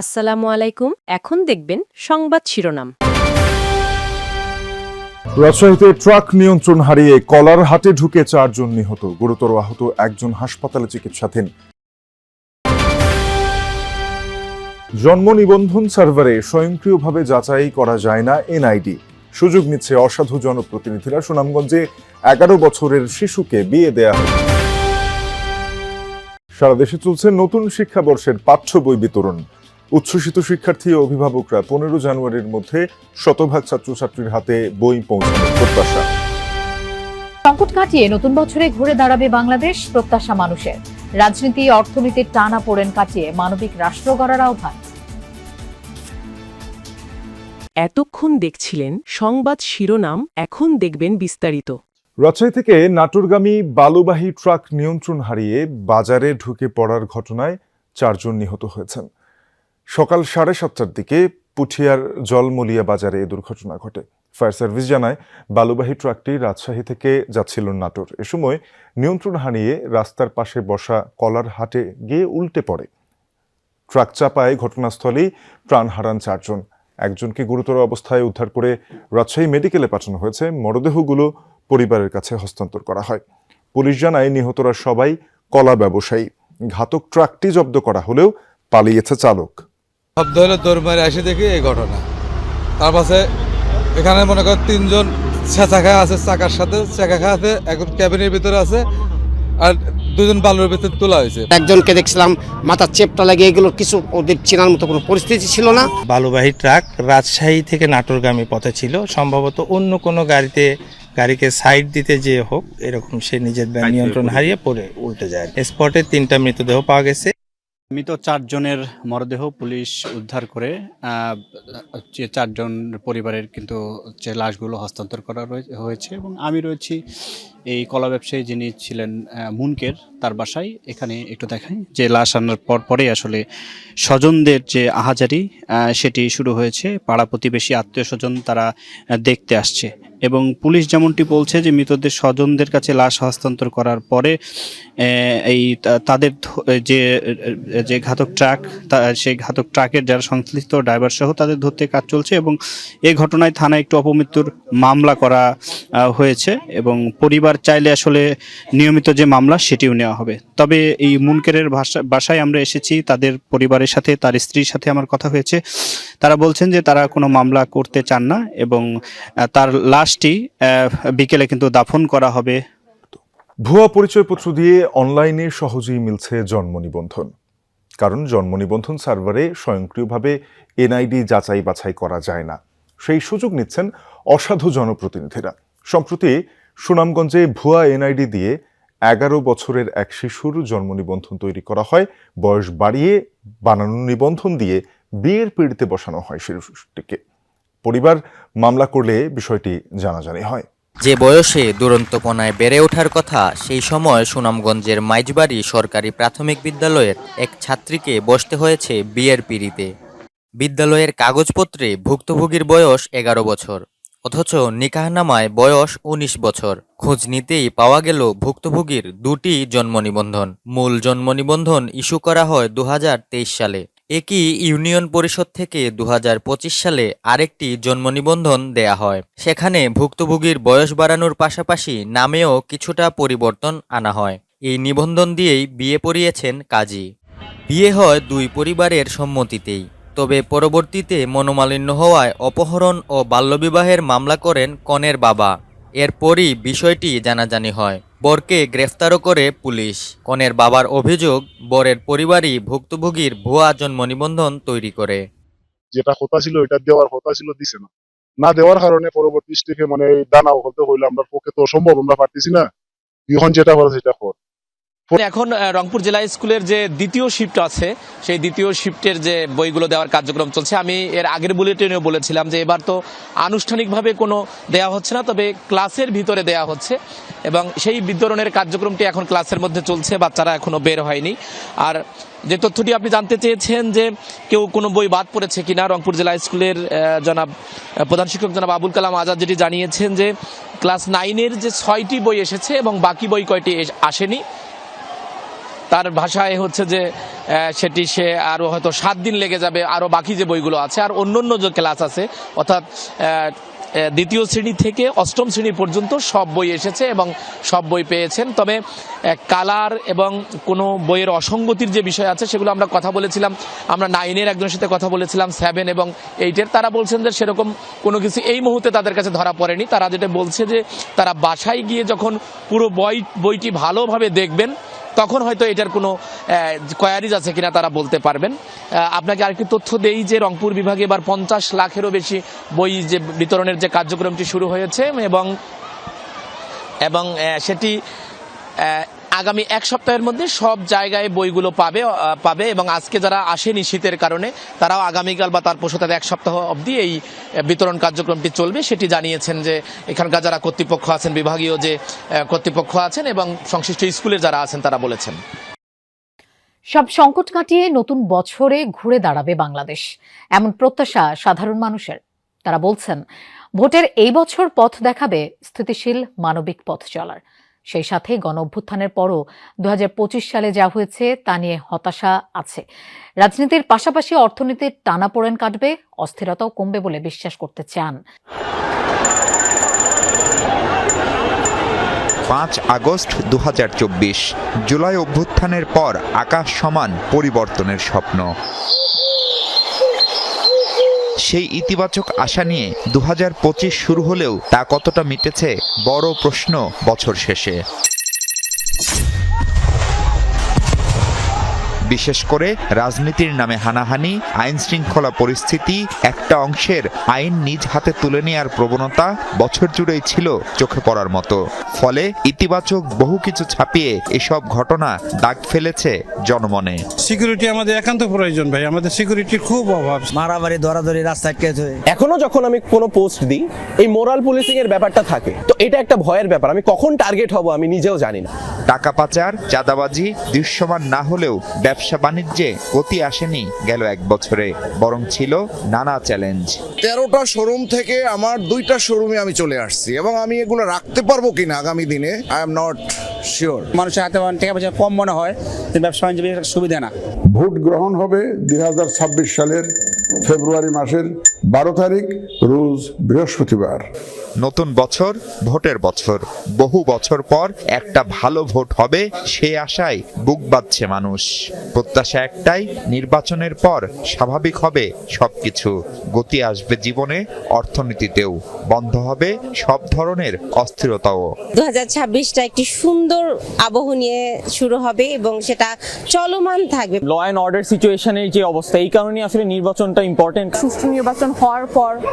আসসালামু আলাইকুম। এখন দেখবেন সংবাদ শিরোনাম। রাজশাহীতে ট্রাক নিয়ন্ত্রণ হারিয়ে কলার হাটে ঢুকে 4 জন নিহত, গুরুতর আহত একজন হাসপাতালে চিকিৎসাধীন। জন্ম নিবন্ধন সার্ভারে স্বয়ংক্রিয়ভাবে যাচাই করা যায় না এনআইডি, সুযোগ নিচ্ছে অসাধু জনপ্রতিনিধিরা। সুনামগঞ্জে 11 বছরের শিশুকে বিয়ে দেয়া হলো। সারা দেশে চলছে নতুন শিক্ষাবর্ষের পাঠ্য বই বিতরণ। উচ্ছ্বসিত শিক্ষার্থী ও অভিভাবকরা 15 জানুয়ারির মধ্যে শতভাগ ছাত্রছাত্রীর হাতে বই পৌঁছানোর প্রত্যাশা। সংকট কাটিয়ে নতুন বছরে ঘুরে দাঁড়াবে বাংলাদেশ, প্রত্যাশা মানুষের। রাজনীতি অর্থনীতির টানাপোড়েন কাটিয়ে মানবিক রাষ্ট্র গড়ার আহ্বান। এতক্ষণ দেখছিলেন সংবাদ শিরোনাম, এখন দেখবেন বিস্তারিত। রাজশাহী থেকে নাটোরগামী বালুবাহী ট্রাক নিয়ন্ত্রণ হারিয়ে বাজারে ঢুকে পড়ার ঘটনায় 4 জন নিহত হয়েছেন। সকাল 7:30টার দিকে পুঠিয়ার জলমলিয়া বাজারে এ দুর্ঘটনা ঘটে। ফায়ার সার্ভিস জানায়, বালুবাহী ট্রাকটি রাজশাহী থেকে যাচ্ছিল নাটোর। এ সময় নিয়ন্ত্রণ হারিয়ে রাস্তার পাশে বসা কলার হাটে গিয়ে উল্টে পড়ে। ট্রাক চাপায় ঘটনাস্থলেই প্রাণ হারান 4 জন। একজনকে গুরুতর অবস্থায় উদ্ধার করে রাজশাহী মেডিকেলে পাঠানো হয়েছে। মরদেহগুলো পরিবারের কাছে হস্তান্তর করা হয়। পুলিশ জানায়, নিহতরা সবাই কলা ব্যবসায়ী। ঘাতক ট্রাকটি জব্দ করা হলেও পালিয়েছে চালক। শব্দ হলে দৌড় মারে আসে দেখি এই ঘটনা। তার পাশে এখানে মনে করেন 3 জন চেঁচা খায় আছে, চাকার সাথে চেঁচা খায় আছে, এখন ক্যাবিনের ভিতরে আছে, আর 2 জন বালুর ভিতরে তোলা হয়েছে। একজনকে দেখছিলাম মাথার চেপটা লাগে, এগুলো কিছু ওদের চেনার মতো কোনো পরিস্থিতি ছিল না। বালুবাহী ট্রাক রাজশাহী থেকে নাটোরগামী পথে ছিল, সম্ভবত অন্য কোনো গাড়িকে সাইড দিতে যে হোক এরকম সে নিজের নিয়ন্ত্রণ হারিয়ে পড়ে উল্টে যায়। স্পটে 3টা মৃতদেহ পাওয়া গেছে। মৃত 4 জনের মরদেহ পুলিশ উদ্ধার করে 4 জন পরিবারের কিন্তু যে লাশগুলো হস্তান্তর করা হয়েছে। এবং আমি রয়েছি এই কলা ব্যবসায়ী যিনি ছিলেন মুনকের, তার বাসায়। এখানে একটু দেখাই যে লাশ আনার পরেই আসলে স্বজনদের যে আহাজারি সেটি শুরু হয়েছে। পাড়া প্রতিবেশী আত্মীয় স্বজন তারা দেখতে আসছে, এবং পুলিশ যেমনটি বলছে যে মৃতদের স্বজনদের কাছে লাশ হস্তান্তর করার পরে এই তাদের যে ঘাতক ট্রাক, সেই ঘাতক ট্রাকের যারা সংশ্লিষ্ট ড্রাইভার সহ তাদের ধরতে কাজ চলছে। এবং এই ঘটনায় থানায় একটু অপমৃত্যুর মামলা করা হয়েছে, এবং পরিবার চাইলে আসলে নিয়মিত যে মামলা সেটিও নেওয়া হবে। তবে এই মুনকেরের বাসায় আমরা এসেছি, তাদের পরিবারের সাথে, তার স্ত্রীর সাথে আমার কথা হয়েছে। তারা বলছেন যে তারা কোনো মামলা করতে চান না, এবং তার লাশটি বিকেলে কিন্তু দাফন করা হবে। ভুয়া পরিচয়পত্র দিয়ে অনলাইনে সহজেই মিলছে জন্ম নিবন্ধন। কারণ জন্ম নিবন্ধন সার্ভারে স্বয়ংক্রিয়ভাবে এনআইডি যাচাই বাছাই করা যায় না। সেই সুযোগ নিচ্ছেন অসাধু জনপ্রতিনিধিরা। সম্প্রতি সুনামগঞ্জে ভুয়া এনআইডি দিয়ে 11 বছরের এক শিশুর জন্ম নিবন্ধন তৈরি করা হয়। বয়স বাড়িয়ে বানানো নিবন্ধন দিয়ে বিয়ের পিঁড়িতে বসানো হয় শিশুটিকে। পরিবার মামলা করলে বিষয়টি জানাজানি হয়। যে বয়সে দুরন্তপনায় বেড়ে ওঠার কথা, সেই সময় সুনামগঞ্জের মাইজবাড়ি সরকারি প্রাথমিক বিদ্যালয়ের এক ছাত্রীকে বসতে হয়েছে বিয়ের পিঁড়িতে। বিদ্যালয়ের কাগজপত্রে ভুক্তভোগীর বয়স 11 বছর, অথচ নিকাহনামায় বয়স 19 বছর। খোঁজ নিতেই পাওয়া গেল ভুক্তভোগীর 2টি জন্ম নিবন্ধন। মূল জন্ম নিবন্ধন ইস্যু করা হয় 2023 সালে। একই ইউনিয়ন পরিষদ থেকে 2025 সালে আরেকটি জন্ম নিবন্ধন দেয়া হয়। সেখানে ভুক্তভোগীর বয়স বাড়ানোর পাশাপাশি নামেও কিছুটা পরিবর্তন আনা হয়। এই নিবন্ধন দিয়েই বিয়ে পড়িয়েছেন কাজী। বিয়ে হয় 2 পরিবারের সম্মতিতেই। তবে পরবর্তীতে মনোমালিন্য হওয়ায় অপহরণ ও বাল্যবিবাহের মামলা করেন কনের বাবা। এরপরই বিষয়টি জানাজানি হয়। বরকে গ্রেফতারও করে পুলিশ। কনের বাবার অভিযোগ, বরের পরিবারই ভুক্তভোগীর ভুয়া জন্ম নিবন্ধন তৈরি করে। যেটা কথা ছিল এটা দেওয়ার কথা ছিল, দিছে না দেওয়ার কারণে পরবর্তী স্টেপে মানে দানাও হতে হইলে আমরা পক্ষে তো সম্ভব, আমরা পারতেছি না। এখন যেটা করে সেটা কর। এখন রংপুর জেলা স্কুলের যে দ্বিতীয় শিফট আছে, সেই দ্বিতীয় শিফটের যে বইগুলো দেওয়ার কার্যক্রম চলছে। আমি এর আগের বুলেটিনেও বলেছিলাম যে এবার তো আনুষ্ঠানিকভাবে কোনো দেয়া হচ্ছে না, তবে ক্লাসের ভিতরে দেয়া হচ্ছে, এবং সেই বিতরণের কার্যক্রমটি এখন ক্লাসের মধ্যে চলছে। বাচ্চারা এখনো বের হয়নি। আর যে তথ্যটি আপনি জানতে চেয়েছেন যে কেউ কোনো বই বাদ পড়েছে কিনা, রংপুর জেলা স্কুলের প্রধান শিক্ষক জনাব আবুল কালাম আজাদ যেটি জানিয়েছেন যে ক্লাস 9-এর যে 6টি বই এসেছে এবং বাকি বই কয়টি আসেনি। তার ভাষায় হচ্ছে যে সেটি সে আরও হয়তো 7 দিন লেগে যাবে আরও বাকি যে বইগুলো আছে, আর অন্য যে ক্লাস আছে অর্থাৎ দ্বিতীয় শ্রেণী থেকে অষ্টম শ্রেণী পর্যন্ত সব বই এসেছে এবং সব বই পেয়েছেন। তবে কালার এবং কোনো বইয়ের অসঙ্গতির যে বিষয় আছে সেগুলো আমরা কথা বলেছিলাম, আমরা 9-এর একজনের সাথে কথা বলেছিলাম, 7 এবং 8-এর, তারা বলছেন যে সেরকম কোনো কিছু এই মুহূর্তে তাদের কাছে ধরা পড়েনি। তারা যেটা বলছে যে তারা বাসায় গিয়ে যখন পুরো বইটি ভালোভাবে দেখবেন তখন হয়তো এটার কোনো কোয়ারিজ আছে কিনা তারা বলতে পারবেন। আপনাকে আরেকটি তথ্য দেই যে রংপুর বিভাগে এবার 50 লাখেরও বেশি বই যে বিতরণের যে কার্যক্রমটি শুরু হয়েছে এবং সেটি আগামী 1 সপ্তাহের মধ্যে সব জায়গায় বইগুলো পাবে এবং আজকে যারা আসেনি শীতের কারণে তারাও আগামীকাল বা তার পরশু তাদের 1 সপ্তাহ অবধি এই বিতরণ কার্যক্রমটি চলবে, সেটি জানিয়েছেন যে এখানকার যারা কর্তৃপক্ষ আছেন, বিভাগীয় যে কর্তৃপক্ষ আছেন এবং সংশ্লিষ্ট স্কুলের যারা আছেন তারা বলেছেন। সব সংকট কাটিয়ে নতুন বছরে ঘুরে দাঁড়াবে বাংলাদেশ, এমন প্রত্যাশা সাধারণ মানুষের। তারা বলছেন ভোটের এই বছর পথ দেখাবে স্থিতিশীল মানবিক পথ চলার। সেই সাথে গণ অভ্যুত্থানের পরও 2025 সালে যা হয়েছে তা নিয়ে হতাশা আছে। রাজনীতির পাশাপাশি অর্থনীতির টানাপোড়েন কাটবে, অস্থিরতাও কমবে বলে বিশ্বাস করতে চান। 5 আগস্ট 2024, জুলাই অভ্যুত্থানের পর আকাশ সমান পরিবর্তনের স্বপ্ন। সেই ইতিবাচক আশা নিয়ে 2025 শুরু হলেও তা কতটা মিটেছে বড় প্রশ্ন বছর শেষে। বিশেষ করে রাজনীতির নামে হানাহানি, আইন শৃঙ্খলা পরিস্থিতি, একটা অংশের আইন নিজ হাতে তুলে নেওয়ার প্রবণতা বছর জুড়েই ছিল চোখে পড়ার মতো। ফলে ইতিবাচক বহু কিছু ছাপিয়ে এসব ঘটনা দাগ ফেলেছে জনমনে। সিকিউরিটি আমাদের একান্ত প্রয়োজন ভাই, আমাদের সিকিউরিটির খুব অভাব। মারামারি, ধরাধরি, রাস্তায় কেস হয়। এখনো যখন আমি কোনো পোস্ট দিই এই মোরাল পুলিশিং এর ব্যাপারটা থাকে, তো এটা একটা ভয়ের ব্যাপার। আমি কখন টার্গেট হব আমি নিজেও জানি না। টাকা পাচার, চাঁদাবাজি দৃশ্যমান না হলেও ব্যবসা বাণিজ্যে গতি আসেনি গেল 1 বছরে, বরং ছিল নানা চ্যালেঞ্জ। 13টা শোরুম থেকে আমার 2টা শোরুমে আমি চলে আসছি এবং আমি এগুলো রাখতে পারবো কিনা আগামী দিনে আই এম নট শিওর। মানুষের হাতে টাকা পয়সা কম মনে হয়, ব্যবসা বাণিজ্য সুবিধা না। ভোট গ্রহণ হবে 2026 সালের ফেব্রুয়ারি মাসের 12 তারিখ, রোজ বৃহস্পতিবার। নতুন বছর, ভোটের বছর। বহু বছর পর একটা ভালো ভোট হবে সে আশায় বুক বাঁধছে মানুষ। প্রত্যাশা একটাই, নির্বাচনের পর স্বাভাবিক হবে সবকিছু, গতি আসবে জীবনে, অর্থনীতিতেও, বন্ধ হবে সব ধরনের অস্থিরতাও। 2026টা একটি সুন্দর আবহ নিয়ে শুরু হবে এবং সেটা চলমান থাকবে। ল অ্যান্ড অর্ডার সিচুয়েশনের যে অবস্থা, এই কারণে আসলে নির্বাচনটা ইম্পর্টেন্ট। সুষ্ঠু নির্বাচন হওয়ার পর